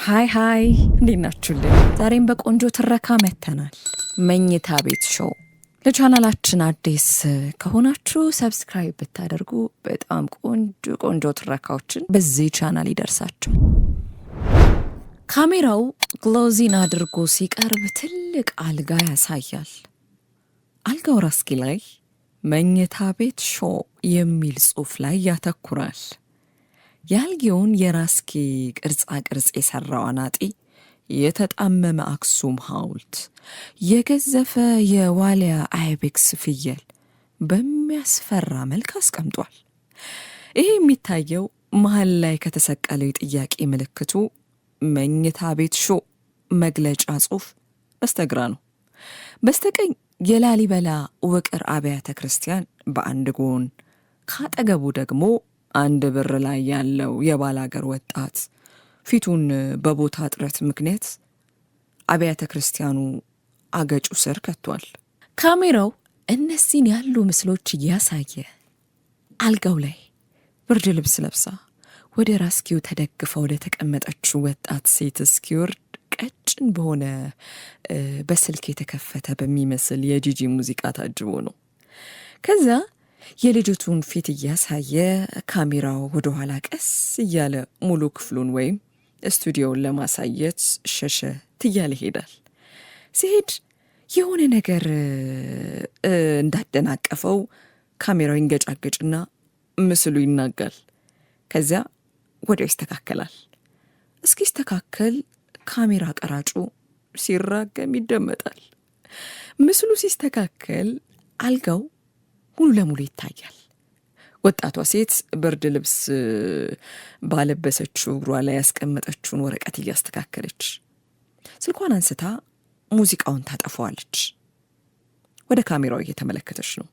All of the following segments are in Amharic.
ሃይ እንዴት ናችሁልን? ዛሬም በቆንጆ ትረካ መተናል። መኝታ ቤት ሾው። ለቻናላችን አዲስ ከሆናችሁ ሰብስክራይብ ብታደርጉ በጣም ቆንጆ ትረካዎችን በዚህ ቻናል ይደርሳችኋል። ካሜራው ግሎዚን አድርጎ ሲቀርብ ትልቅ አልጋ ያሳያል። አልጋው ራስጌ ላይ መኝታ ቤት ሾው የሚል ጽሑፍ ላይ ያተኩራል። የአልጋውን የራስጌ ቅርጻ ቅርጽ የሰራው አናጢ የተጣመመ አክሱም ሐውልት፣ የገዘፈ የዋሊያ አይቤክስ ፍየል በሚያስፈራ መልክ አስቀምጧል። ይሄ የሚታየው መሀል ላይ ከተሰቀለው የጥያቄ ምልክቱ መኝታ ቤት ሾው መግለጫ ጽሑፍ በስተግራ ነው። በስተቀኝ የላሊበላ ውቅር አብያተ ክርስቲያን በአንድ ጎን፣ ካጠገቡ ደግሞ አንድ ብር ላይ ያለው የባላገር ወጣት ፊቱን በቦታ እጥረት ምክንያት አብያተ ክርስቲያኑ አገጩ ስር ከቷል። ካሜራው እነዚህን ያሉ ምስሎች እያሳየ አልጋው ላይ ብርድ ልብስ ለብሳ ወደ ራስጌው ተደግፈ ወደ ተቀመጠችው ወጣት ሴት እስኪወርድ ቀጭን በሆነ በስልክ የተከፈተ በሚመስል የጂጂ ሙዚቃ ታጅቦ ነው። ከዛ የልጅቱን ፊት እያሳየ ካሜራው ወደ ኋላ ቀስ እያለ ሙሉ ክፍሉን ወይም ስቱዲዮውን ለማሳየት ሸሸ ትያለ ይሄዳል። ሲሄድ የሆነ ነገር እንዳደናቀፈው ካሜራው ይንገጫገጭና ምስሉ ይናጋል። ከዚያ ወዲያው ይስተካከላል። እስኪስተካከል ካሜራ ቀራጩ ሲራገም ይደመጣል። ምስሉ ሲስተካከል አልጋው ሙሉ ለሙሉ ይታያል። ወጣቷ ሴት ብርድ ልብስ ባለበሰችው እግሯ ላይ ያስቀመጠችውን ወረቀት እያስተካከለች ስልኳን አንስታ ሙዚቃውን ታጠፋዋለች። ወደ ካሜራው እየተመለከተች ነው።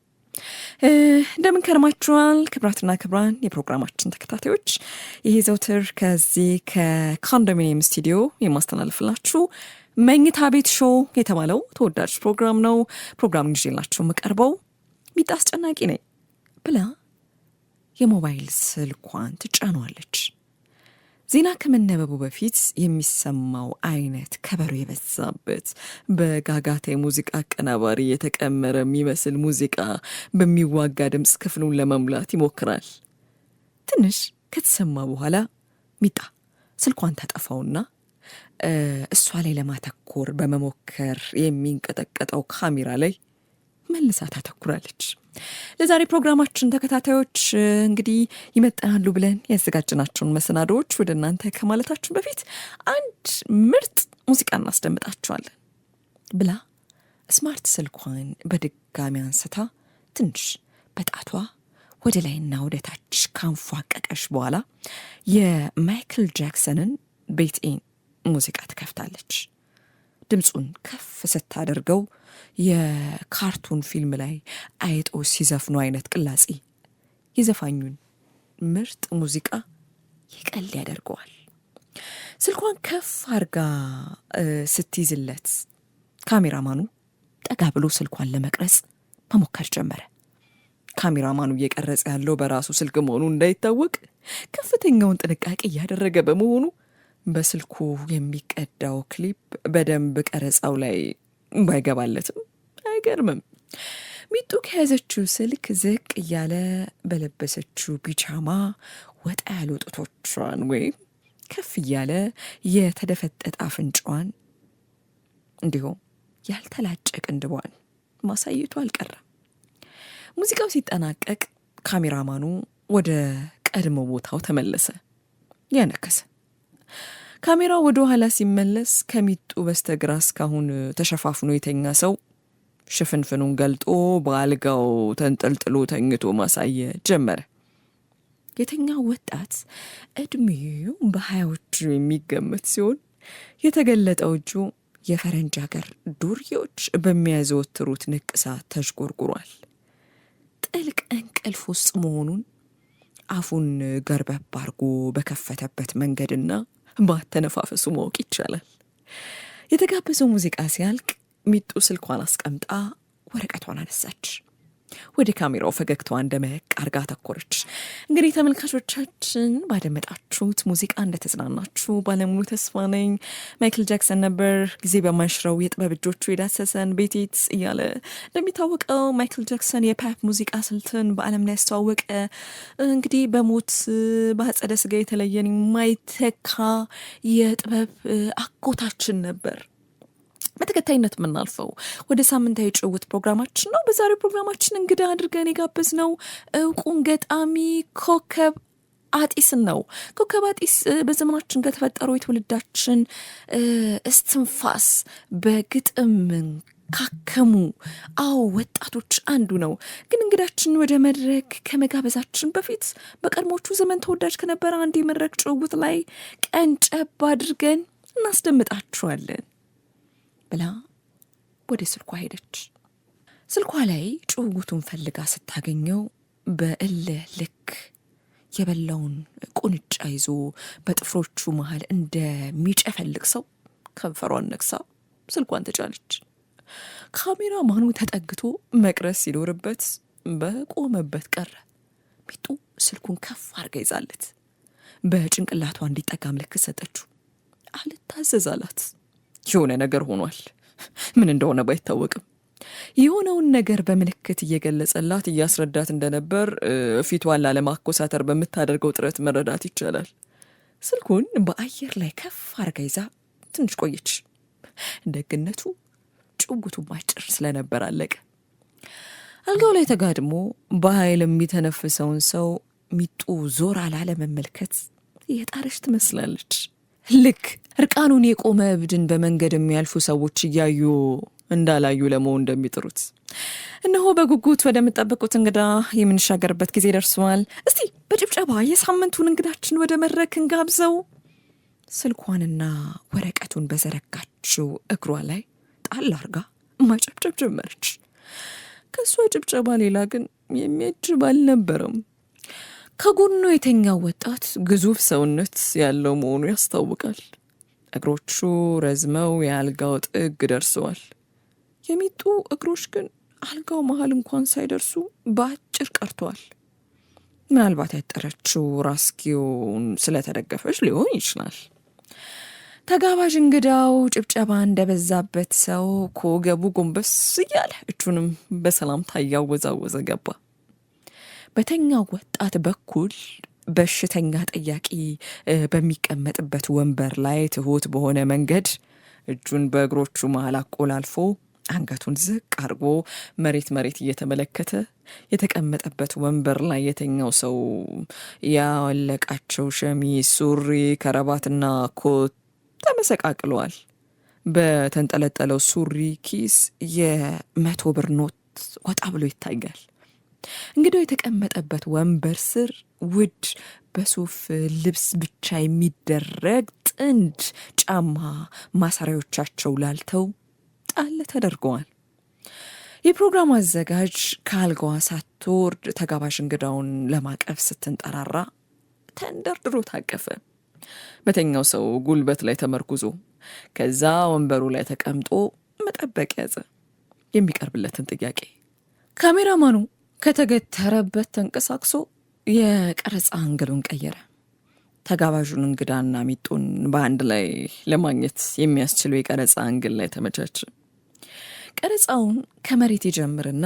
እንደምን ከርማችኋል ክብራትና ክብራን የፕሮግራማችን ተከታታዮች። ይሄ ዘውትር ከዚህ ከኮንዶሚኒየም ስቱዲዮ የማስተላልፍላችሁ መኝታ ቤት ሾው የተባለው ተወዳጅ ፕሮግራም ነው። ፕሮግራሙን ይዤላችሁ የምቀርበው ሚጣ አስጨናቂ ነኝ ብላ የሞባይል ስልኳን ትጫኗለች። ዜና ከመነበቡ በፊት የሚሰማው አይነት ከበሮ የበዛበት በጋጋታ የሙዚቃ አቀናባሪ የተቀመረ የሚመስል ሙዚቃ በሚዋጋ ድምፅ ክፍሉን ለመሙላት ይሞክራል። ትንሽ ከተሰማ በኋላ ሚጣ ስልኳን ታጠፋውና እሷ ላይ ለማተኮር በመሞከር የሚንቀጠቀጠው ካሜራ ላይ መልሳ ታተኩራለች። ለዛሬ ፕሮግራማችን ተከታታዮች እንግዲህ ይመጣሉ ብለን ያዘጋጅናቸውን መሰናዶዎች ወደ እናንተ ከማለታችን በፊት አንድ ምርጥ ሙዚቃ እናስደምጣችኋለን ብላ ስማርት ስልኳን በድጋሚ አንስታ ትንሽ በጣቷ ወደ ላይና ወደ ታች ካንፏቀቀሽ በኋላ የማይክል ጃክሰንን ቤት-ኢን ሙዚቃ ትከፍታለች። ድምፁን ከፍ ስታደርገው የካርቱን ፊልም ላይ አይጦች ሲዘፍኑ አይነት ቅላጼ የዘፋኙን ምርጥ ሙዚቃ ይቀል ያደርገዋል። ስልኳን ከፍ አርጋ ስትይዝለት ካሜራማኑ ጠጋ ብሎ ስልኳን ለመቅረጽ መሞከር ጀመረ። ካሜራማኑ እየቀረጸ ያለው በራሱ ስልክ መሆኑ እንዳይታወቅ ከፍተኛውን ጥንቃቄ እያደረገ በመሆኑ በስልኩ የሚቀዳው ክሊፕ በደንብ ቀረጻው ላይ ባይገባለትም አይገርምም። ሚጡ ከያዘችው ስልክ ዝቅ እያለ በለበሰችው ቢጃማ ወጣ ያሉ ጡቶቿን ወይም ከፍ እያለ የተደፈጠጠ አፍንጫዋን እንዲሁም ያልተላጨ ቅንድቧን ማሳየቱ አልቀረም። ሙዚቃው ሲጠናቀቅ ካሜራማኑ ወደ ቀድሞ ቦታው ተመለሰ። ያነከሰ ካሜራው ወደ ኋላ ሲመለስ ከሚጡ በስተግራ እስካሁን ተሸፋፍኖ የተኛ ሰው ሽፍንፍኑን ገልጦ በአልጋው ተንጠልጥሎ ተኝቶ ማሳየት ጀመረ። የተኛው ወጣት እድሜው በሃያዎቹ የሚገመት ሲሆን የተገለጠው እጁ የፈረንጅ ሀገር ዱርዬዎች በሚያዘወትሩት ንቅሳት ተዥጎርጉሯል። ጥልቅ እንቅልፍ ውስጥ መሆኑን አፉን ገርበብ አርጎ በከፈተበት መንገድና ባተነፋፈሱ ማወቅ ይቻላል። የተጋበዘው ሙዚቃ ሲያልቅ ሚጡ ስልኳን አስቀምጣ ወረቀቷን አነሳች። ወደ ካሜራው ፈገግታዋ እንደመቅ አርጋ ተኮረች። እንግዲህ ተመልካቾቻችን ባደመጣችሁት ሙዚቃ እንደተዝናናችሁ ባለሙሉ ተስፋ ነኝ። ማይክል ጃክሰን ነበር ጊዜ በማይሽረው የጥበብ እጆቹ የዳሰሰን ቤቲትስ እያለ። እንደሚታወቀው ማይክል ጃክሰን የፓፕ ሙዚቃ ስልትን በዓለም ላይ ያስተዋወቀ እንግዲህ በሞት በአጸደ ስጋ የተለየን የማይተካ የጥበብ አጎታችን ነበር። በተከታይነት የምናልፈው ወደ ሳምንታዊ ጭውውት ፕሮግራማችን ነው። በዛሬው ፕሮግራማችን እንግዳ አድርገን የጋበዝነው እውቁን ገጣሚ ኮከብ አጢስን ነው። ኮከብ አጢስ በዘመናችን ከተፈጠሩ የትውልዳችን እስትንፋስ በግጥም ካከሙ ወጣቶች አንዱ ነው። ግን እንግዳችን ወደ መድረክ ከመጋበዛችን በፊት በቀድሞቹ ዘመን ተወዳጅ ከነበረ አንድ የመድረክ ጭውውት ላይ ቀንጨብ አድርገን እናስደምጣችኋለን ብላ ወደ ስልኳ ሄደች። ስልኳ ላይ ጭውውቱን ፈልጋ ስታገኘው በእልህ ልክ የበላውን ቁንጫ ይዞ በጥፍሮቹ መሃል እንደሚጨፈልቅ ሰው ከንፈሯን ነክሳ ስልኳን ተጫነች። ካሜራ ማኑ ተጠግቶ መቅረስ ሲኖርበት በቆመበት ቀረ። ሚጡ ስልኩን ከፍ አርጋ ይዛለት በጭንቅላቷ እንዲጠጋ ምልክት ሰጠችው። አልታዘዛላት። የሆነ ነገር ሆኗል። ምን እንደሆነ ባይታወቅም የሆነውን ነገር በምልክት እየገለጸላት እያስረዳት እንደነበር ፊቷን ላለማኮሳተር በምታደርገው ጥረት መረዳት ይቻላል። ስልኩን በአየር ላይ ከፍ አርጋ ይዛ ትንሽ ቆየች። ደግነቱ ጭውውቱ ማጭር ስለነበር አለቀ። አልጋው ላይ ተጋድሞ በኃይል የሚተነፍሰውን ሰው ሚጡ ዞር ላለመመልከት እየጣረች ትመስላለች። ልክ እርቃኑን የቆመ እብድን በመንገድ የሚያልፉ ሰዎች እያዩ እንዳላዩ ለመሆን እንደሚጥሩት። እነሆ በጉጉት ወደምጠብቁት እንግዳ የምንሻገርበት ጊዜ ደርሷል። እስቲ በጭብጨባ የሳምንቱን እንግዳችን ወደ መድረክ እንጋብዘው። ስልኳንና ወረቀቱን በዘረጋችው እግሯ ላይ ጣል አርጋ ማጨብጨብ ጀመረች። ከሷ ጭብጨባ ሌላ ግን የሚያጅብ አልነበረም። ከጎኑ የተኛው ወጣት ግዙፍ ሰውነት ያለው መሆኑ ያስታውቃል። እግሮቹ ረዝመው የአልጋው ጥግ ደርሰዋል። የሚጡ እግሮች ግን አልጋው መሃል እንኳን ሳይደርሱ በአጭር ቀርተዋል። ምናልባት ያጠረችው ራስጌውን ስለተደገፈች ሊሆን ይችላል። ተጋባዥ እንግዳው ጭብጨባ እንደበዛበት ሰው ከወገቡ ጎንበስ እያለ እጁንም በሰላምታ እያወዛወዘ ገባ። በተኛው ወጣት በኩል በሽተኛ ጠያቂ በሚቀመጥበት ወንበር ላይ ትሁት በሆነ መንገድ እጁን በእግሮቹ መሃል አቆላልፎ አንገቱን ዝቅ አርጎ መሬት እየተመለከተ የተቀመጠበት ወንበር ላይ የተኛው ሰው ያወለቃቸው ሸሚዝ፣ ሱሪ፣ ከረባትና ኮት ተመሰቃቅለዋል። በተንጠለጠለው ሱሪ ኪስ የ100 ብር ኖት ወጣ ብሎ ይታያል። እንግዲህ የተቀመጠበት ወንበር ስር ውድ በሱፍ ልብስ ብቻ የሚደረግ ጥንድ ጫማ ማሰሪያዎቻቸው ላልተው ጣል ተደርገዋል። የፕሮግራሙ አዘጋጅ ከአልጋዋ ሳትወርድ ተጋባዥ እንግዳውን ለማቀፍ ስትንጠራራ ተንደርድሮ ታቀፈ። በተኛው ሰው ጉልበት ላይ ተመርኩዞ ከዛ ወንበሩ ላይ ተቀምጦ መጠበቅ ያዘ የሚቀርብለትን ጥያቄ። ካሜራማኑ ከተገተረበት ተንቀሳቅሶ የቀረጻ አንግሉን ቀየረ። ተጋባዡን እንግዳና ሚጡን በአንድ ላይ ለማግኘት የሚያስችለው የቀረጻ አንግል ላይ ተመቻቸ። ቀረጻውን ከመሬት ይጀምርና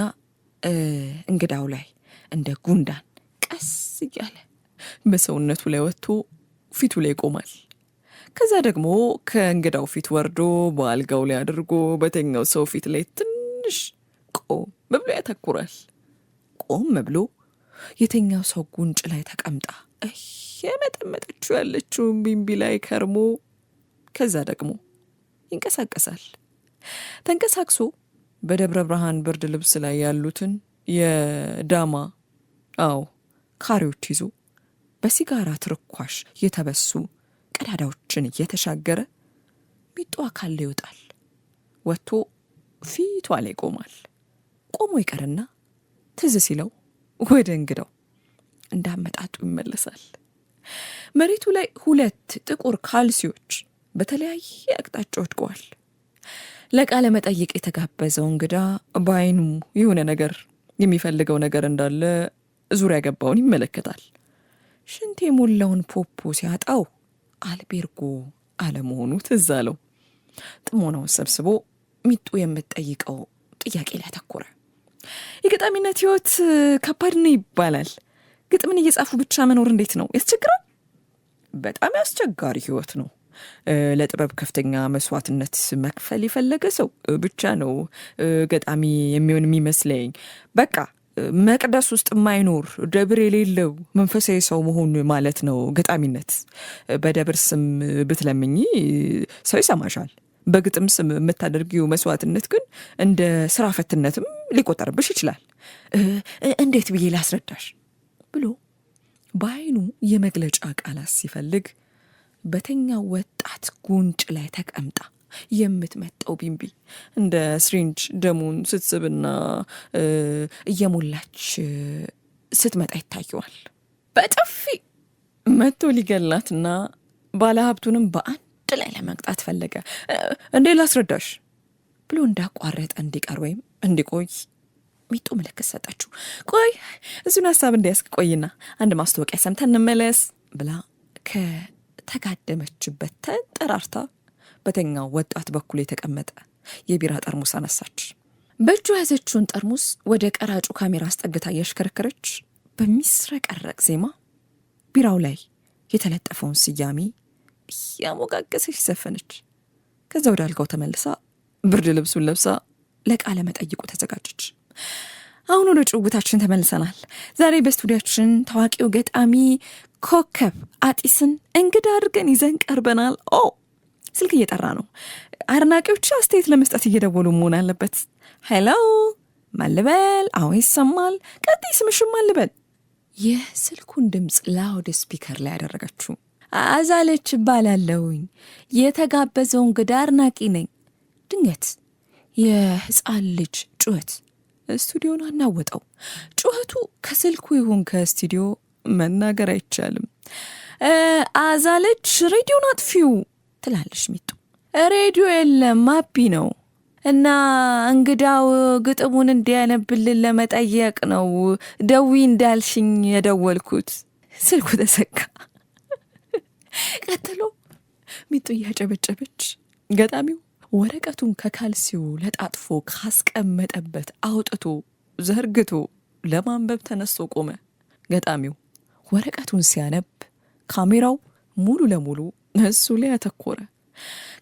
እንግዳው ላይ እንደ ጉንዳን ቀስ እያለ በሰውነቱ ላይ ወጥቶ ፊቱ ላይ ይቆማል። ከዛ ደግሞ ከእንግዳው ፊት ወርዶ በአልጋው ላይ አድርጎ በተኛው ሰው ፊት ላይ ትንሽ ቆም ብሎ ያተኩራል። ቆም ብሎ የተኛው ሰው ጉንጭ ላይ ተቀምጣ የመጠመጠችው ያለችው ቢምቢ ላይ ከርሞ ከዛ ደግሞ ይንቀሳቀሳል። ተንቀሳቅሶ በደብረ ብርሃን ብርድ ልብስ ላይ ያሉትን የዳማ ካሬዎች ይዞ በሲጋራ ትርኳሽ የተበሱ ቀዳዳዎችን እየተሻገረ ሚጡ አካል ላይ ይወጣል። ወጥቶ ፊቷ ላይ ቆማል። ቆሞ ይቀርና ትዝ ሲለው ወደ እንግዳው እንዳመጣጡ ይመለሳል። መሬቱ ላይ 2 ጥቁር ካልሲዎች በተለያየ አቅጣጫ ወድቀዋል። ለቃለ መጠይቅ የተጋበዘው እንግዳ በአይኑ የሆነ ነገር የሚፈልገው ነገር እንዳለ ዙሪያ ገባውን ይመለከታል። ሽንት የሞላውን ፖፖ ሲያጣው አልቤርጎ አለመሆኑ ትዝ አለው። ጥሞናውን ሰብስቦ ሚጡ የምትጠይቀው ጥያቄ ላይ አተኮረ። የገጣሚነት ህይወት ከባድ ነው ይባላል። ግጥምን እየጻፉ ብቻ መኖር እንዴት ነው? ያስቸግራል? በጣም ያስቸጋሪ ህይወት ነው። ለጥበብ ከፍተኛ መስዋዕትነት መክፈል የፈለገ ሰው ብቻ ነው ገጣሚ የሚሆን የሚመስለኝ። በቃ መቅደስ ውስጥ የማይኖር ደብር የሌለው መንፈሳዊ ሰው መሆን ማለት ነው ገጣሚነት። በደብር ስም ብትለምኚ ሰው ይሰማሻል። በግጥም ስም የምታደርጊው መስዋዕትነት ግን እንደ ስራ ፈትነትም ሊቆጠርብሽ ይችላል። እንዴት ብዬ ላስረዳሽ ብሎ በአይኑ የመግለጫ ቃላት ሲፈልግ በተኛው ወጣት ጉንጭ ላይ ተቀምጣ የምትመጣው ቢንቢ እንደ ስሪንጅ ደሙን ስትስብና እየሞላች ስትመጣ ይታየዋል። በጥፊ መቶ ሊገላትና ባለሀብቱንም በአንድ ላይ ለመቅጣት ፈለገ። እንዴ ላስረዳሽ ብሎ እንዳቋረጠ እንዲቀር ወይም እንዲቆይ ሚጡ ምልክት ሰጠችው። ቆይ እሱን ሀሳብ እንዲያስቅ ቆይና አንድ ማስታወቂያ ሰምተን እንመለስ ብላ ከተጋደመችበት ተንጠራርታ በተኛው ወጣት በኩል የተቀመጠ የቢራ ጠርሙስ አነሳች። በእጁ ያዘችውን ጠርሙስ ወደ ቀራጩ ካሜራ አስጠግታ እያሽከረከረች በሚስረቀረቅ ዜማ ቢራው ላይ የተለጠፈውን ስያሜ እያሞጋገሰች ዘፈነች። ከዛ ወደ አልጋው ተመልሳ ብርድ ልብሱን ለብሳ ለቃለ መጠይቁ ተዘጋጀች። አሁን ወደ ጭውውታችን ተመልሰናል። ዛሬ በስቱዲያችን ታዋቂው ገጣሚ ኮከብ አጢስን እንግዳ አድርገን ይዘን ቀርበናል። ስልክ እየጠራ ነው። አድናቂዎች አስተያየት ለመስጠት እየደወሉ መሆን አለበት። ሄሎ ማልበል? አዎ ይሰማል። ቀጥይ ስምሽም ማልበል? ይህ ስልኩን ድምፅ ላውድ ስፒከር ላይ ያደረገችው አዛለች እባላለሁኝ። የተጋበዘው እንግዳ አድናቂ ነኝ። ድንገት የህፃን ልጅ ጩኸት ስቱዲዮን አናወጠው። ጩኸቱ ከስልኩ ይሁን ከስቱዲዮ መናገር አይቻልም። አዛለች ሬዲዮን አጥፊው ትላለች ሚጡ። ሬዲዮ የለም ማፒ ነው እና እንግዳው ግጥሙን እንዲያነብልን ለመጠየቅ ነው ደዊ እንዳልሽኝ የደወልኩት። ስልኩ ተዘጋ። ቀጥሎ ሚጡ እያጨበጨበች ገጣሚው ወረቀቱን ከካልሲው ለጣጥፎ ካስቀመጠበት አውጥቶ ዘርግቶ ለማንበብ ተነስቶ ቆመ። ገጣሚው ወረቀቱን ሲያነብ ካሜራው ሙሉ ለሙሉ እሱ ላይ አተኮረ።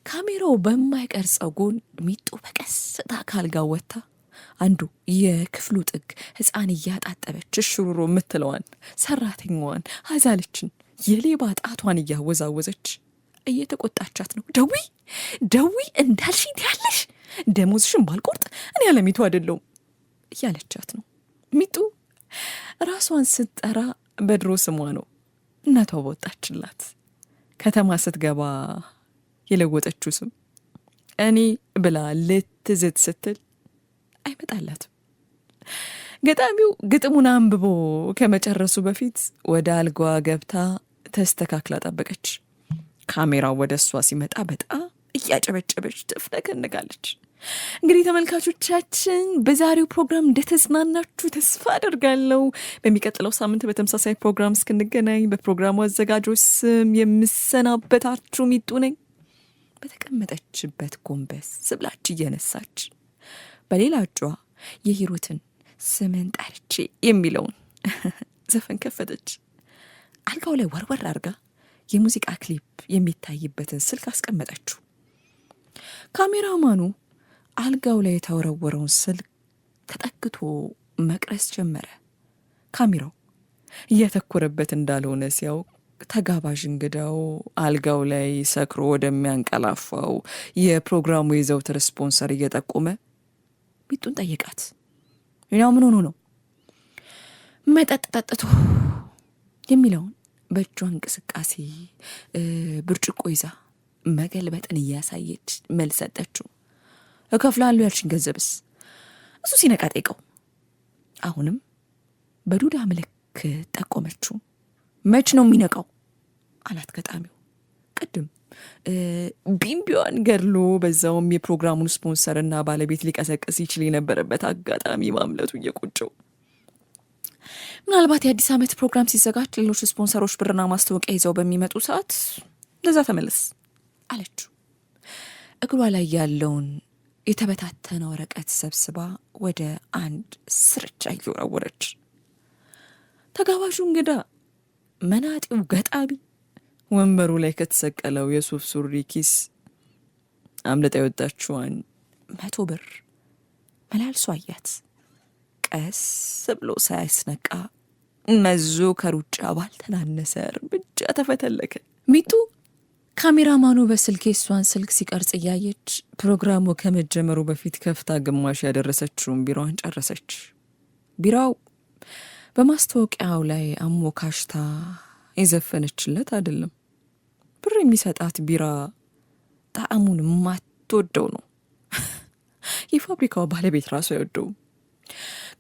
ካሜራው በማይቀርጸው ጎን ሚጡ በቀስታ ካልጋው ወጥታ አንዱ የክፍሉ ጥግ ህፃን እያጣጠበች ሽሩሮ የምትለዋን ሰራተኛዋን አዛለችን የሌባ ጣቷን እያወዛወዘች እየተቆጣቻት ነው። ደዊ እንዳልሽኝ ያለሽ ደሞዝሽን ባልቆርጥ እኔ ያለሚቱ አይደለሁም እያለቻት ነው። ሚጡ ራሷን ስትጠራ በድሮ ስሟ ነው። እናቷ በወጣችላት ከተማ ስትገባ የለወጠችው ስም እኔ ብላ ልትዝት ስትል አይመጣላትም። ገጣሚው ግጥሙን አንብቦ ከመጨረሱ በፊት ወደ አልጋዋ ገብታ ተስተካክላ ጠበቀች። ካሜራው ወደ እሷ ሲመጣ በጣም እያጨበጨበች ትፍነከነጋለች። እንግዲህ ተመልካቾቻችን በዛሬው ፕሮግራም እንደተዝናናችሁ ተስፋ አደርጋለሁ። በሚቀጥለው ሳምንት በተመሳሳይ ፕሮግራም እስክንገናኝ በፕሮግራሙ አዘጋጆች ስም የምሰናበታችሁ ሚጡ ነኝ። በተቀመጠችበት ጎንበስ ስብላች እየነሳች በሌላ እጇ የሂሩትን ስምን ጠርቼ የሚለውን ዘፈን ከፈተች። አልጋው ላይ ወርወር አርጋ የሙዚቃ ክሊፕ የሚታይበትን ስልክ አስቀመጠችው። ካሜራማኑ አልጋው ላይ የተወረወረውን ስልክ ተጠግቶ መቅረስ ጀመረ። ካሜራው እያተኮረበት እንዳልሆነ ሲያውቅ ተጋባዥ እንግዳው አልጋው ላይ ሰክሮ ወደሚያንቀላፋው የፕሮግራሙ የዘውትር ስፖንሰር እየጠቆመ ሚጡን ጠየቃት። ምን ሆኖ ነው? መጠጥ ጠጥቶ የሚለውን በእጇ እንቅስቃሴ ብርጭቆ ይዛ መገልበጥን እያሳየች መልስ ሰጠችው። እከፍላለሁ ያልሽኝ ገንዘብስ? እሱ ሲነቃ ጠይቀው። አሁንም በዱዳ ምልክት ጠቆመችው። መች ነው የሚነቃው አላት ገጣሚው። ቅድም ቢምቢዋን ገድሎ በዛውም የፕሮግራሙን ስፖንሰርና ባለቤት ሊቀሰቅስ ይችል የነበረበት አጋጣሚ ማምለጡ እየቆጨው ምናልባት የአዲስ ዓመት ፕሮግራም ሲዘጋጅ ሌሎች ስፖንሰሮች ብርና ማስታወቂያ ይዘው በሚመጡ ሰዓት ለዛ ተመለስ አለችው። እግሯ ላይ ያለውን የተበታተነ ወረቀት ሰብስባ ወደ አንድ ስርቻ እየወረወረች ተጋባዡ እንግዳ መናጤው ገጣቢ ወንበሩ ላይ ከተሰቀለው የሱፍ ሱሪ ኪስ አምልጣ የወጣችዋን 100 ብር መላልሶ አያት። ቀስ ብሎ ሳያስነቃ መዞ ከሩጫ ባልተናነሰ እርምጃ ተፈተለከ። ሚጡ ካሜራማኑ በስልክ የሷን ስልክ ሲቀርጽ እያየች ፕሮግራሙ ከመጀመሩ በፊት ከፍታ ግማሽ ያደረሰችውን ቢራዋን ጨረሰች። ቢራው በማስታወቂያው ላይ አሞካሽታ የዘፈነችለት አይደለም። ብር የሚሰጣት ቢራ ጣዕሙን ማትወደው ነው። የፋብሪካው ባለቤት ራሱ አይወደውም።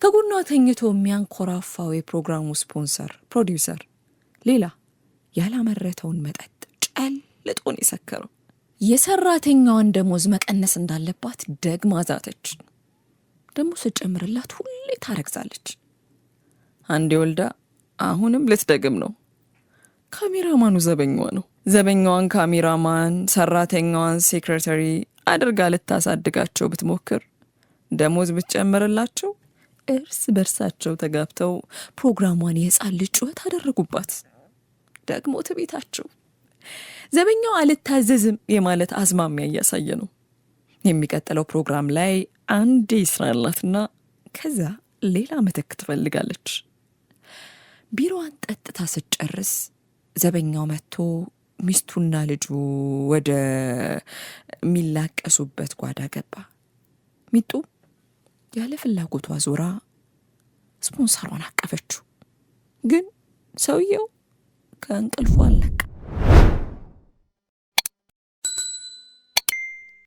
ከጎኗ ተኝቶ የሚያንኮራፋው የፕሮግራሙ ስፖንሰር ፕሮዲውሰር ሌላ ያላመረተውን መጠጥ ጨልጦን የሰከረው። የሰራተኛዋን ደሞዝ መቀነስ እንዳለባት ደግማ ዛተች። ደሞዝ ስጨምርላት ሁሌ ታረግዛለች። አንዴ ወልዳ አሁንም ልትደግም ነው። ካሜራማኑ ዘበኛዋ ነው። ዘበኛዋን ካሜራማን፣ ሰራተኛዋን ሴክሬታሪ አድርጋ ልታሳድጋቸው ብትሞክር ደሞዝ ብትጨምርላቸው እርስ በርሳቸው ተጋብተው ፕሮግራሟን የህፃን ልጅ ጩኸት አደረጉባት። ደግሞ ትቤታቸው ዘበኛው አልታዘዝም የማለት አዝማሚያ እያሳየ ነው። የሚቀጥለው ፕሮግራም ላይ አንዴ ይስራላትና ከዛ ሌላ ምትክ ትፈልጋለች። ቢሮዋን ጠጥታ ስትጨርስ ዘበኛው መጥቶ ሚስቱና ልጁ ወደ ሚላቀሱበት ጓዳ ገባ። ሚጡ ያለ ፍላጎቷ ዞራ ስፖንሰሯን አቀፈችው። ግን ሰውየው ከእንቅልፉ አልነቃ።